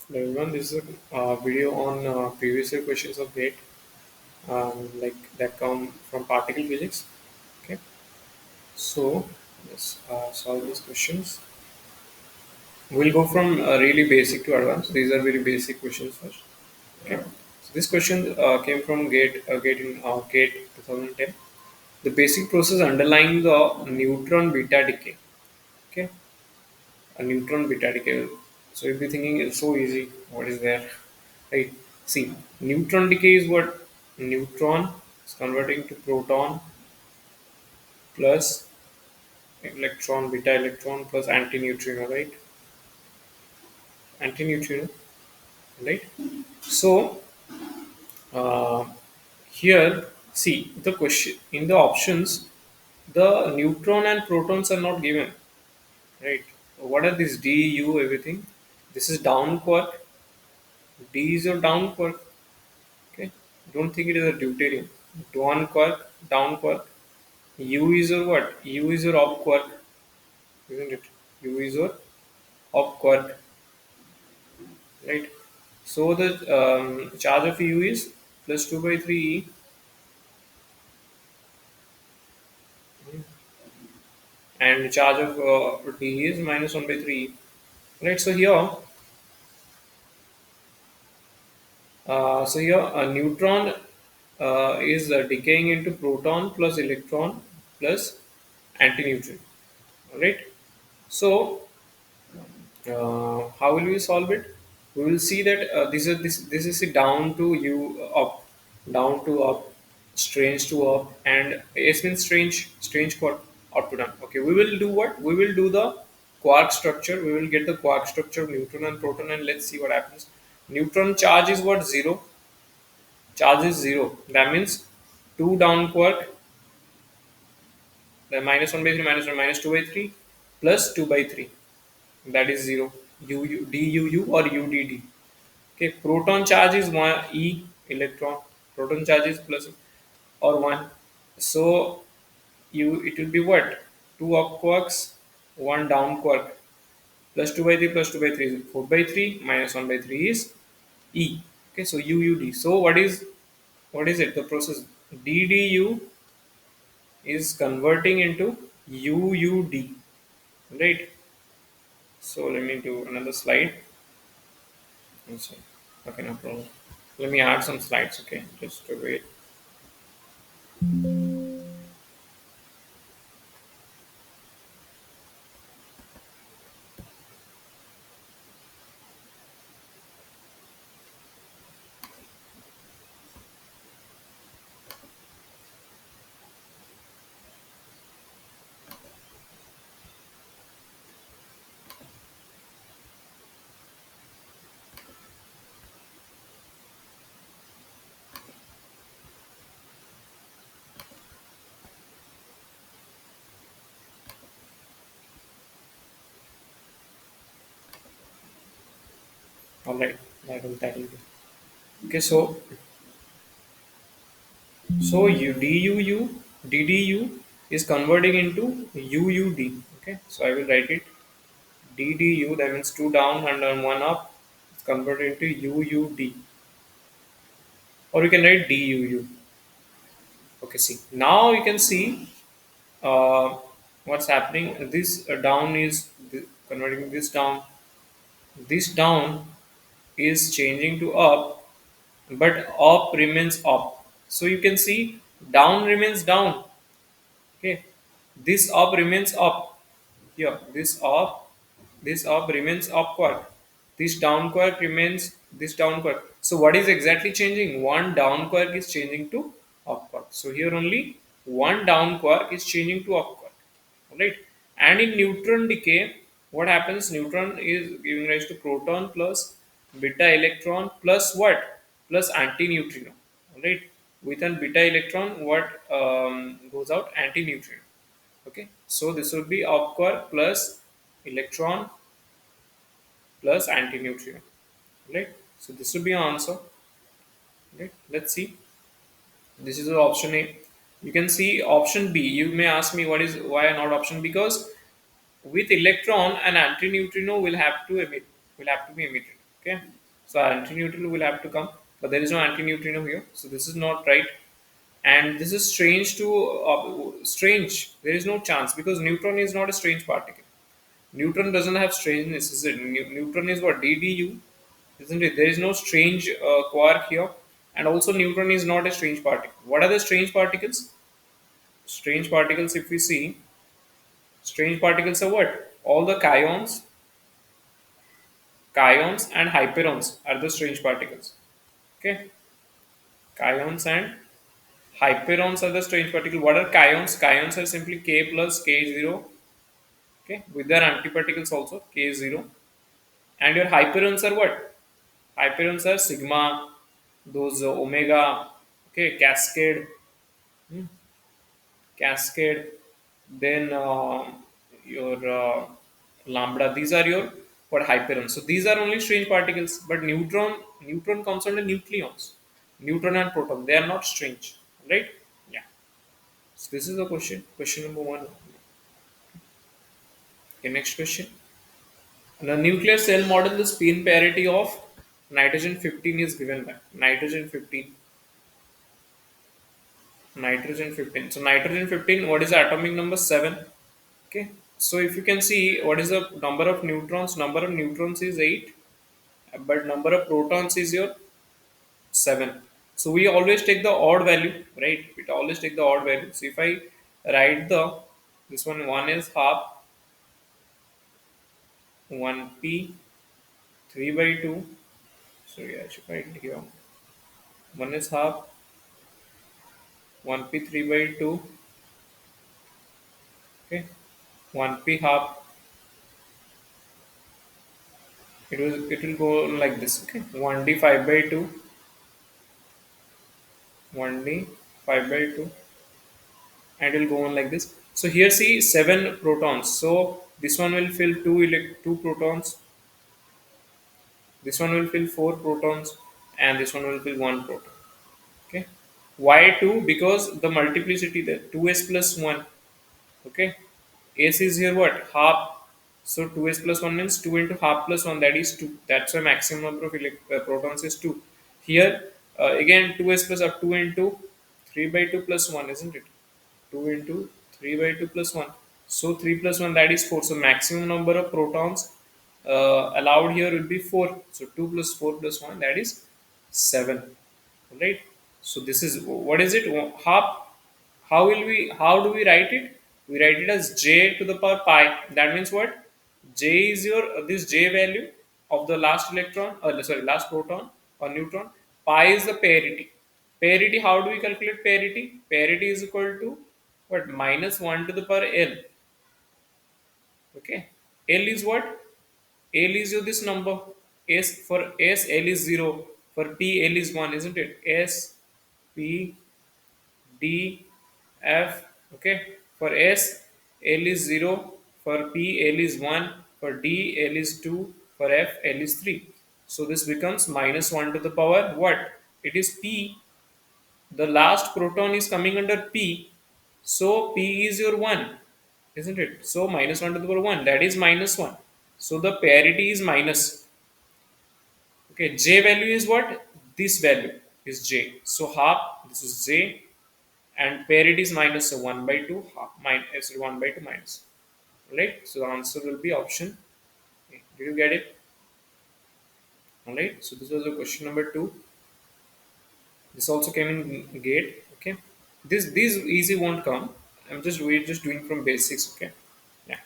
Hello everyone, this is a video on previous year questions of GATE, like that come from particle physics. Okay, so let's solve these questions. We'll go from really basic to advanced. These are very basic questions first. Okay, so this question came from GATE in GATE 2010. The basic process underlying the neutron beta decay. Okay, a neutron beta decay. So you'll be thinking it's so easy. What is there? Right. See, neutron decay is what? Neutron is converting to proton plus electron, beta electron plus antineutrino, right? Antineutrino, right? So uh, here, see the question in the options, the neutron and protons are not given, right? What are these D, U, everything? This is down quark. D is your down quark. Okay, don't think it is a deuterium. Down quark. U is your what? U is your up quark, isn't it? U is your up quark, right? So the charge of U is plus 2 by 3 E, and the charge of D is minus 1 by 3 E. Right, so here a neutron is decaying into proton plus electron plus antineutron, right? So how will we solve it? We will see that this is a down to u up, down to up, strange to up, and S means strange quark up to down. Okay, we will do what? We will do the quark structure. We will get the quark structure of neutron and proton, and let's see what happens. Neutron charge is what? Zero. Charge is zero. That means two down quark, the minus 1 by 3 minus 1 minus 2 by 3 plus 2 by 3, that is 0. DUU or UDD. Okay, proton charge is 1 E electron. Proton charge is plus or 1. So it will be what? 2 up quarks, 1 down quark. Plus 2 by 3 plus 2 by 3 is 4 by 3 minus 1 by 3 is E. Okay, so UUD. So what is it? The process DDU is converting into UUD. Right? So let me do another slide. Let's see. Okay, no problem. Let me add some slides. Okay, just to wait. All right, that will do. Okay, so DDU is converting into UUD. Okay, so I will write it DDU. That means two down and then one up. It's converted into UUD, or you can write DUU. Okay, see now you can see uh, what's happening. This down is converting this down. This down is changing to up, but up remains up. So you can see down remains down. Okay, this up remains up here. This up remains up quark. This down quark remains this down quark. So what is exactly changing? One down quark is changing to up quark. So here only one down quark is changing to up quark. Right? And in neutron decay, what happens? Neutron is giving rise to proton plus beta electron plus what? Plus antineutrino. Right? With an beta electron, what goes out? Antineutrino. Okay, so this would be up quark plus electron plus antineutrino. Right? So this would be our answer. Right? Let's see. This is the option A. You can see option B. You may ask me why not option? Because with electron an antineutrino will have to be emitted. Okay, so antineutrino will have to come, but there is no antineutrino here, so this is not right. And this is strange to strange. There is no chance because neutron is not a strange particle. Neutron doesn't have strangeness, is it? Neutron is what DDU, isn't it? There is no strange quark here, and also neutron is not a strange particle. What are the strange particles? Strange particles, if we see, strange particles are what? All the kaons and hyperons are the strange particles. Okay, kaons and hyperons are the strange particle. What are kaons? Kaons are simply K plus K0. Okay, with their antiparticles also K0. And your hyperons are what? Hyperons are sigma, those omega, okay, cascade, then your lambda. These are your what hyperons. So these are only strange particles. But neutron comes under nucleons. Neutron and proton, they are not strange, right? Yeah. So this is the question. Question number one. Okay, next question. In a nuclear cell model, the spin parity of nitrogen 15 is given by nitrogen 15. Nitrogen 15. So nitrogen 15, what is the atomic number? 7. Okay. So if you can see what is the number of neutrons? Number of neutrons is 8, but number of protons is your 7. So we always take the odd value, right? We always take the odd value. So if I write the this one is half 1p 3 by 2. Sorry, I should write here. One is half 1p 3 by 2. Okay. 1p half. It will go like this. Okay. 1d 5 by 2. 1d 5 by 2, and it will go on like this. So here see 7 protons. So this one will fill 2 protons. This one will fill 4 protons, and this one will fill 1 proton. Okay. Why 2? Because the multiplicity there 2s plus 1. Okay. S is here what? Half. So 2s plus 1 means 2 into half plus 1, that is 2. That's why maximum number of protons is 2. Here again 2s plus 2 into 3 by 2 plus 1, isn't it? 2 into 3 by 2 plus 1. So 3 plus 1, that is 4. So maximum number of protons allowed here will be 4. So 2 plus 4 plus 1, that is 7. Right? So this is what is it? How do we write it? We write it as j to the power pi. That means what? J is your this j value of the last electron, or sorry, last proton or neutron. Pi is the parity. Parity, how do we calculate parity? Parity is equal to what? Minus 1 to the power L. Okay. L is what? L is your this number. S for S, L is 0. For P, L is 1, isn't it? S, P, D, F. Okay. For S, L is 0. For P, L is 1. For D, L is 2. For F, L is 3. So this becomes minus 1 to the power what? It is P. The last proton is coming under P. So P is your 1. Isn't it? So minus 1 to the power 1. That is minus 1. So the parity is minus. Okay. J value is what? This value is J. So half. This is J. And parity is minus 1 by 2, half, minus 1 by 2 minus. Right? So the answer will be option A. Did you get it? Alright. So this was the question number 2. This also came in gate. Okay. These easy won't come. We're just doing from basics. Okay. Yeah.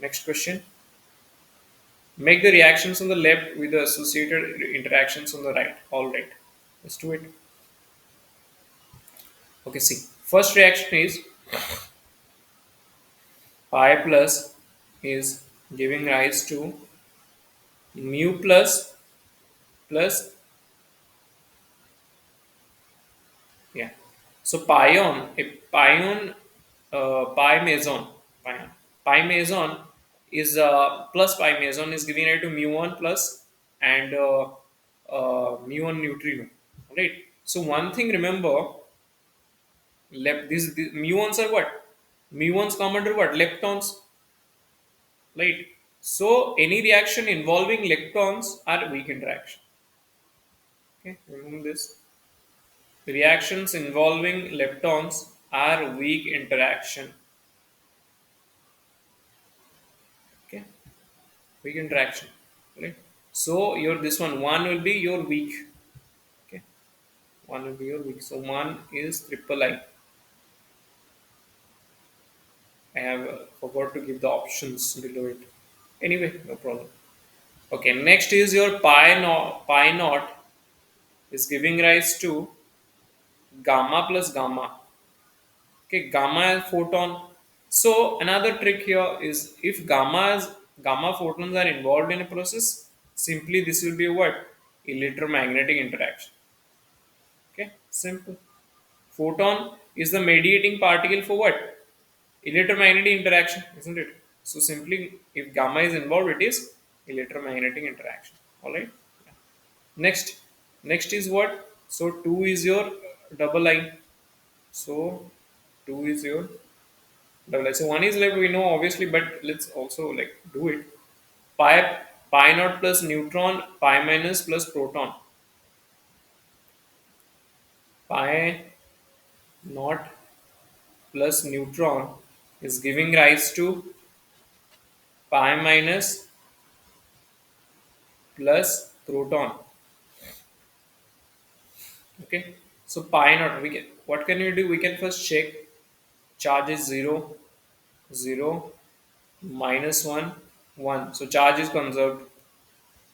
Next question. Make the reactions on the left with the associated interactions on the right. All right. Let's do it. Okay. See. First reaction is pi plus is giving rise to mu plus yeah. So pi meson pion pi meson is plus pi meson is giving rise to mu one plus and mu one neutrino. Right. So one thing remember, left these muons are what? Muons come under what? Leptons, right? So any reaction involving electrons are weak interaction. Okay, remember this. Reactions involving leptons are weak interaction. Okay, weak interaction. Right. So your this one will be your weak. Okay, one will be your weak. So one is triple I. I have forgot to give the options below it. Anyway, no problem. Okay, next is your pi naught is giving rise to gamma plus gamma. Okay, gamma is photon. So another trick here is if gamma photons are involved in a process, simply this will be a what? Electromagnetic interaction. Okay, simple. Photon is the mediating particle for what? Electromagnetic interaction, isn't it? So simply if gamma is involved, it is electromagnetic interaction. Alright. Next. Next is what? So two is your double line. So two is your double I. So one is like we know obviously, but let's also like do it. Pi naught plus neutron, pi minus plus proton. Pi naught plus neutron is giving rise to pi minus plus proton. Okay. So pi naught we can what can we do? We can first check charge is 0, 0, minus 1, 1. So charge is conserved.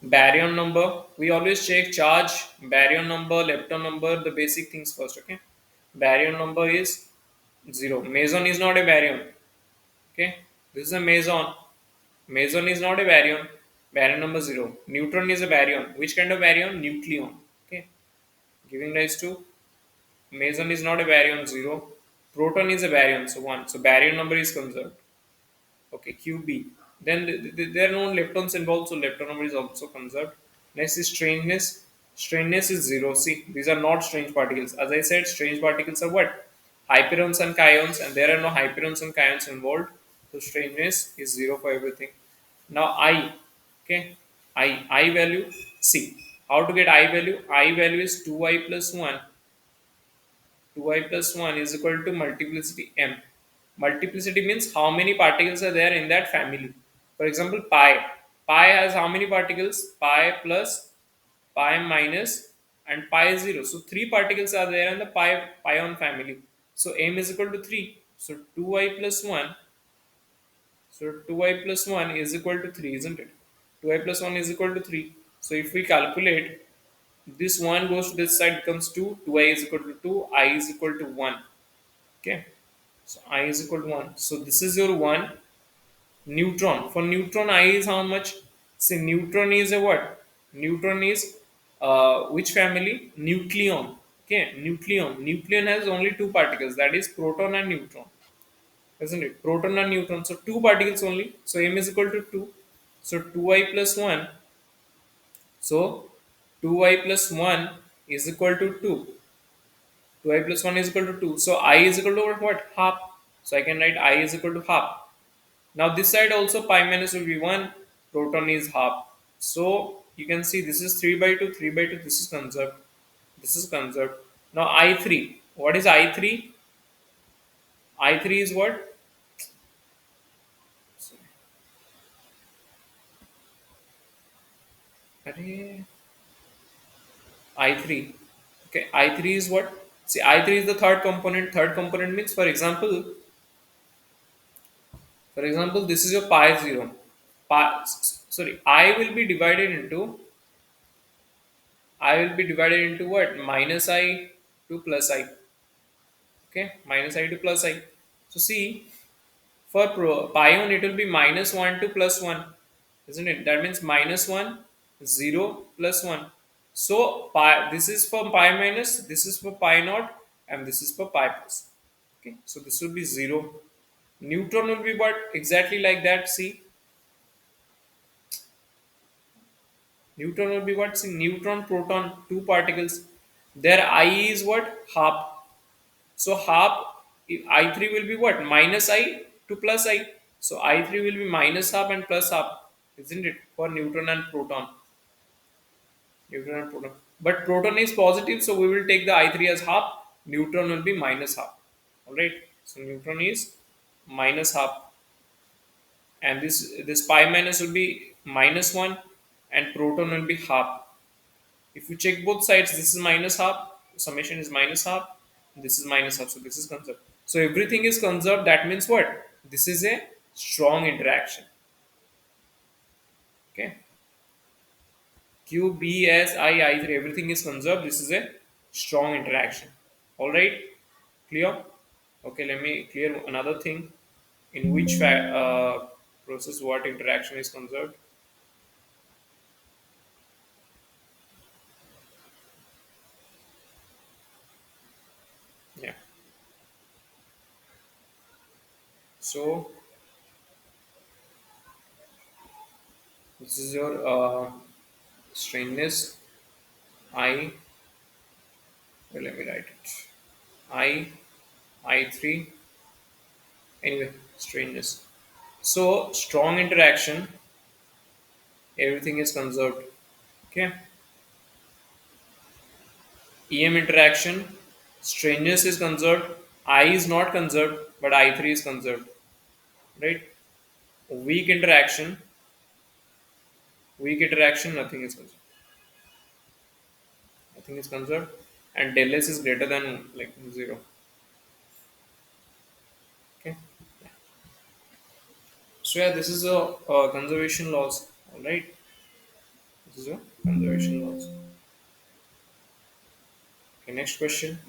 Baryon number, we always check charge, baryon number, lepton number, the basic things first. Okay. Baryon number is 0. Meson is not a baryon. Okay. This is a meson. Meson is not a baryon. Baryon number 0. Neutron is a baryon. Which kind of baryon? Nucleon. Okay. Giving rise to meson is not a baryon 0. Proton is a baryon, so 1. So baryon number is conserved. Okay, QB. Then there are no leptons involved, so lepton number is also conserved. Next is strangeness. Strangeness is 0. See, these are not strange particles. As I said, strange particles are what? Hyperons and kaons, and there are no hyperons and kaons involved. So strangeness is 0 for everything. Now I, okay, I value. See, how to get I value? I value is 2I plus 1. 2I plus 1 is equal to multiplicity m. Multiplicity means how many particles are there in that family. For example, pi. Pi has how many particles? Pi plus, pi minus, and pi is 0. So 3 particles are there in the pion family. So m is equal to 3. So 2I plus 1. So 2I plus 1 is equal to 3, isn't it? 2I plus 1 is equal to 3. So if we calculate, this 1 goes to this side becomes 2. 2I is equal to 2. I is equal to 1. Okay. So I is equal to 1. So this is your 1. Neutron. For neutron, I is how much? See, neutron is a what? Neutron is which family? Nucleon. Okay, nucleon. Nucleon has only two particles, that is proton and neutron. Isn't it? Proton and neutron. So two particles only. So m is equal to 2. So 2I plus 1. So 2I plus 1 is equal to 2. 2I plus 1 is equal to 2. So I is equal to what? Half. So I can write I is equal to half. Now this side also pi minus will be 1, proton is half. So you can see this is 3 by 2, 3 by 2, this is conserved. This is conserved. Now I3. What is I3? I3 is what? Array, I3. Okay, I3 is what? See, I3 is the third component. Third component means, for example, this is your pi 0. Sorry, I will be divided into what? Minus I to plus I. Okay, minus I to plus I. So see, for pion it will be minus 1 to plus 1, isn't it? That means minus 1, 0, plus 1. So pi, this is for pi minus, this is for pi naught, and this is for pi plus. Okay, so this will be 0. Neutron will be what? Exactly like that. See, neutron will be what? See, neutron, proton, two particles. Their I is what? Half. So half, I3 will be what? Minus I to plus I. So I3 will be minus half and plus half. isn't it? For neutron and proton. Neutron and proton. But proton is positive, so we will take the I3 as half. Neutron will be minus half. Alright. So neutron is minus half. And this pi minus will be minus 1 and proton will be half. If you check both sides, this is minus half, summation is minus half, this is minus half, so this is conserved. So everything is conserved, that means what? This is a strong interaction. Okay. Q, B, S, I3, everything is conserved. This is a strong interaction. Alright? Clear? Okay, let me clear another thing. In which process what interaction is conserved? Yeah. So this is your straightness I. Well, let me write it. I I3. Anyway, straightness. So strong interaction, everything is conserved. Okay. EM interaction, strangeness is conserved. I is not conserved, but I3 is conserved. Right. Weak interaction, nothing is conserved. Nothing is conserved, and del S is greater than like zero. Okay. So yeah, this is a conservation laws. All right. This is a conservation laws. Okay. Next question.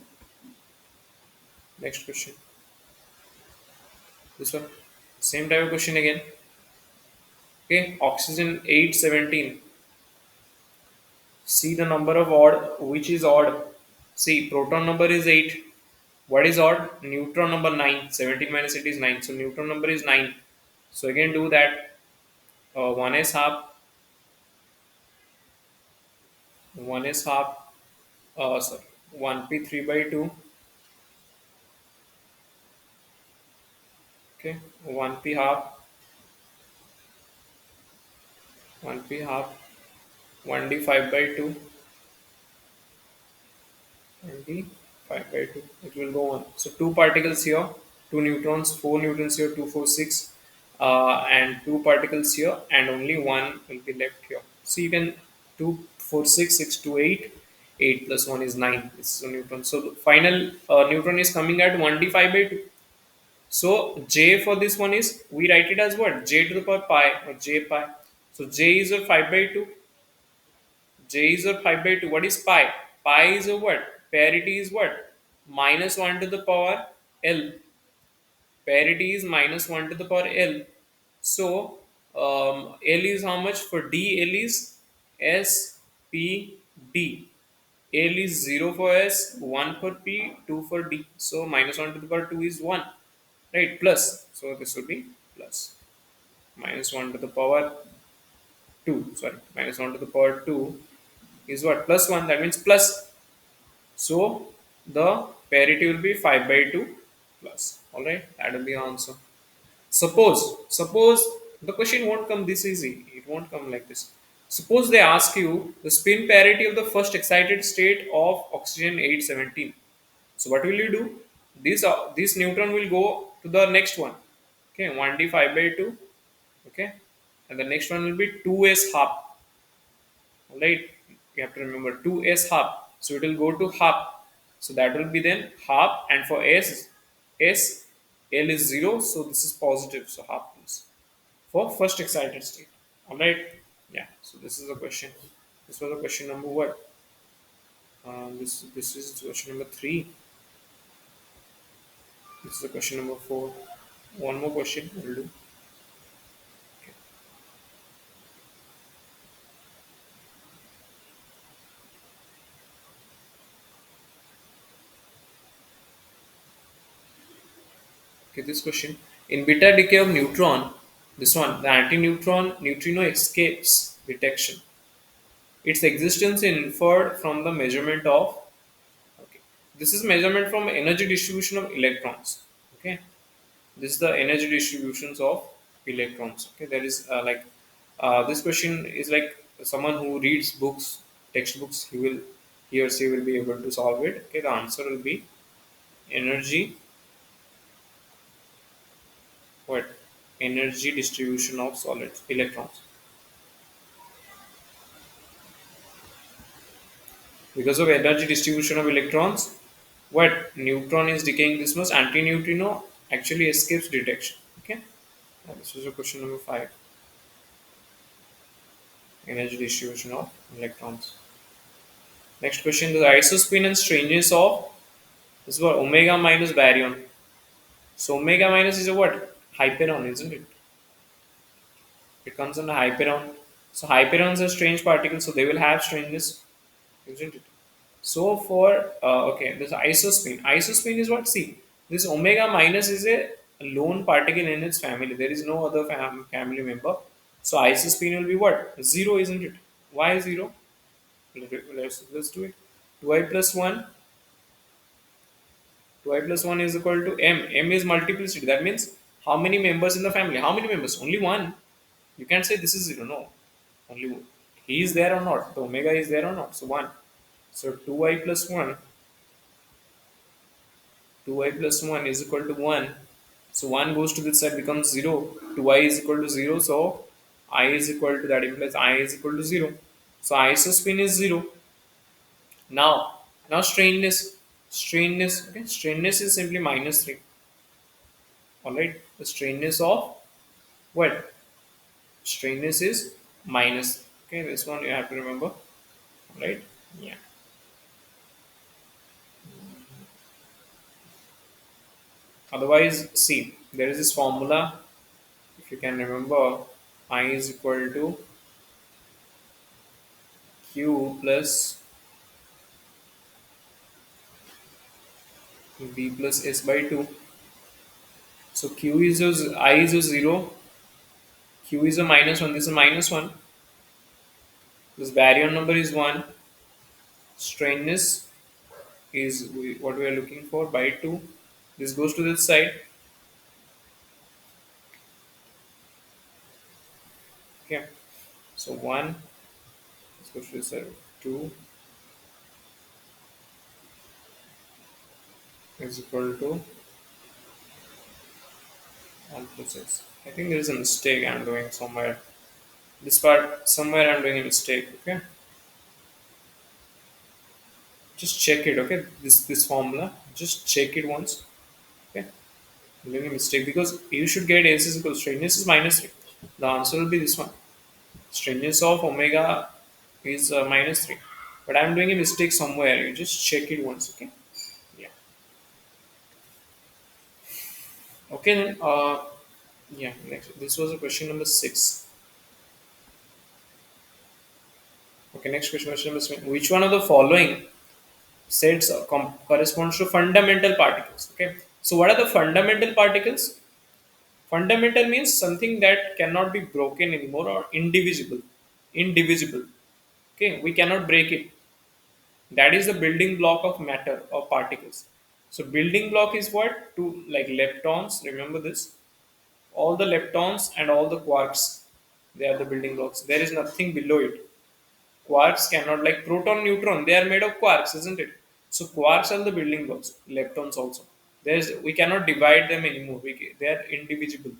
Next question. This one. Same type of question again. Okay. Oxygen 817. See the number of odd, which is odd. See, proton number is 8. What is odd? Neutron number 9. 17 minus 8 is 9. So neutron number is 9. So again do that. 1 is half. 1 is half. Sorry. 1p 3 by 2. Okay. 1p half. 1p half. 1d 5 by 2. 1d 5 by 2. It will go on. So two particles here. 2 neutrons. 4 neutrons here. 2, 4, 6. And two particles here. And only one will be left here. So you can 2, 4, 6, 6 to 8. 8 plus 1 is 9. This is a neutron. So the final neutron is coming at 1d 5 by 2. So j for this one is, we write it as what? J to the power pi or j pi. So j is a 5 by 2. J is a 5 by 2. What is pi? Pi is a what? Parity is what? Minus 1 to the power L. Parity is minus 1 to the power L. So L is how much? For D, L is S, P, D. L is 0 for S, 1 for P, 2 for D. So minus 1 to the power 2 is 1. Right? Plus. So this will be plus. Minus 1 to the power 2. Sorry. Minus 1 to the power 2 is what? Plus 1. That means plus. So the parity will be 5 by 2 plus. Alright? That will be the answer. Suppose the question won't come this easy. It won't come like this. Suppose they ask you the spin parity of the first excited state of oxygen 817. So what will you do? This neutron will go to the next one. Okay, 1d 5 by 2. Okay, and the next one will be 2s half. Alright, you have to remember 2s half. So it will go to half. So that will be then half, and for s L is 0, so this is positive, so half means for first excited state. Alright, yeah. So this is the question. This was the question number what? This is question number 3. This is the question number 4. One more question we'll do. Okay, this question. In beta decay of neutron, this one, the anti-neutron neutrino escapes detection. Its existence is inferred from the measurement of. Okay, this is measurement from energy distribution of electrons. Okay, this is the energy distributions of electrons. Okay, there is like This question is like someone who reads books, textbooks. He or she will be able to solve it. Okay, the answer will be energy. What? Energy distribution of solids, electrons. Because of energy distribution of electrons, what neutron is decaying this much, antineutrino actually escapes detection. Okay, this is a question number 5. Energy distribution of electrons. Next question: the isospin and strangeness of this is what omega minus baryon. So omega minus is a what? Hyperon, isn't it? It comes under hyperon. So hyperons are strange particles, so they will have strangeness, isn't it? So for okay, this isospin. Isospin is what? See, this omega minus is a lone particle in its family. There is no other family member. So isospin will be what? Zero, isn't it? Why zero? Let's do it. 2i plus 1. 2i plus 1 is equal to m. M is multiplicity. That means how many members in the family? How many members? Only one. You can't say this is zero. No. Only one. He is there or not. The omega is there or not. So 1. So 2i plus 1. 2i plus 1 is equal to 1. So 1 goes to this side becomes 0. 2i is equal to 0. So I is equal to that implies I is equal to 0. So isospin is 0. Now strangeness. Strangeness. Okay. Strangeness is simply minus 3. Alright. The strangeness of what? Strangeness is minus. Okay. This one you have to remember. Right? Yeah. Otherwise, see, there is this formula. If you can remember, I is equal to Q plus B plus S by 2. So Q is a, I is a 0, Q is a minus 1, this is a minus 1, this baryon number is 1, straightness is what we are looking for by 2. This goes to this side. Okay, so 1, this goes to this side. 2 is equal to 1 plus S. I think there is a mistake I'm doing somewhere. This part, somewhere I'm doing a mistake. Okay, just check it. Okay, this formula, just check it once. Okay, I'm doing a mistake because you should get S is equal to straightness is minus 3. The answer will be this one. Straightness of omega is minus 3. But I'm doing a mistake somewhere. You just check it once. Okay. Yeah. Okay then. Yeah. Next, this was a question number 6. Okay. Next question. Question number 7. Which one of the following sets corresponds to fundamental particles? Okay. So what are the fundamental particles? Fundamental means something that cannot be broken anymore or indivisible. Indivisible. Okay. We cannot break it. That is the building block of matter or particles. So building block is what? Two like leptons. Remember this. All the leptons and all the quarks. They are the building blocks. There is nothing below it. Quarks cannot like proton, neutron. They are made of quarks, isn't it? So quarks are the building blocks. Leptons also. There's we cannot divide them anymore. They are indivisible.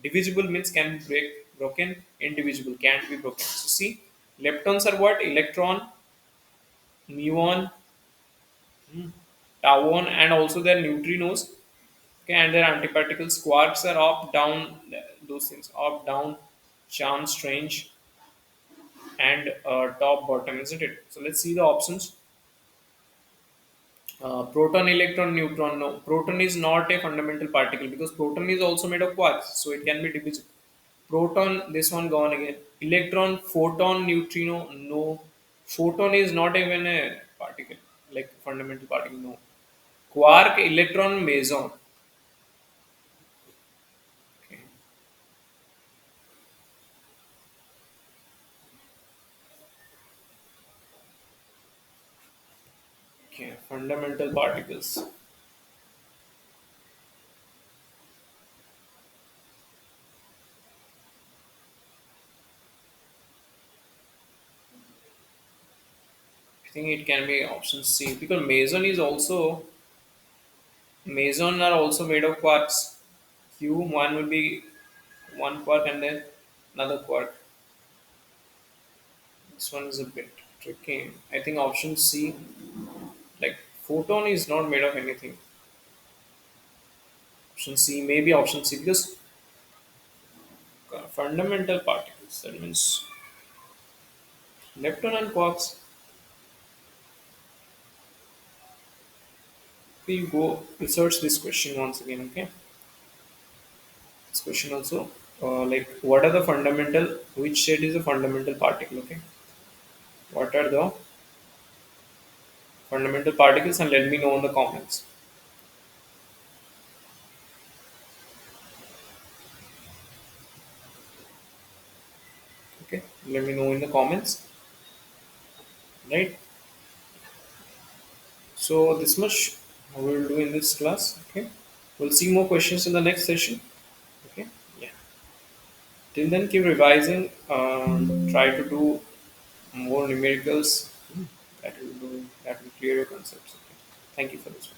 Divisible means can be broken. Indivisible can't be broken. So see, leptons are what? Electron, muon, tauon, and also their neutrinos. Okay, and their antiparticles. Quarks are up, down, those things up, down, charm, strange, and top, bottom, isn't it? So let's see the options. Proton, electron, neutron. No, proton is not a fundamental particle because proton is also made of quarks, so it can be divisible. Proton, this one gone again. Electron, photon, neutrino. No, photon is not even a particle, like fundamental particle. No, quark, electron, meson. Okay. Okay, fundamental particles. I think it can be option C because mason are also made of quarks. Q one will be one quark and then another quark. This one is a bit tricky. I think option C, like photon is not made of anything. Option C, maybe option C because fundamental particles. That means lepton and quarks. We go research this question once again. Okay, this question also like what are the fundamental? Which state is a fundamental particle? Okay, what are the fundamental particles? And let me know in the comments. Okay, let me know in the comments. Right. So this much we will do in this class. Okay, we'll see more questions in the next session. Okay, yeah. Till then, keep revising. Try to do more numericals. That will clear your concepts. Okay. Thank you for this one.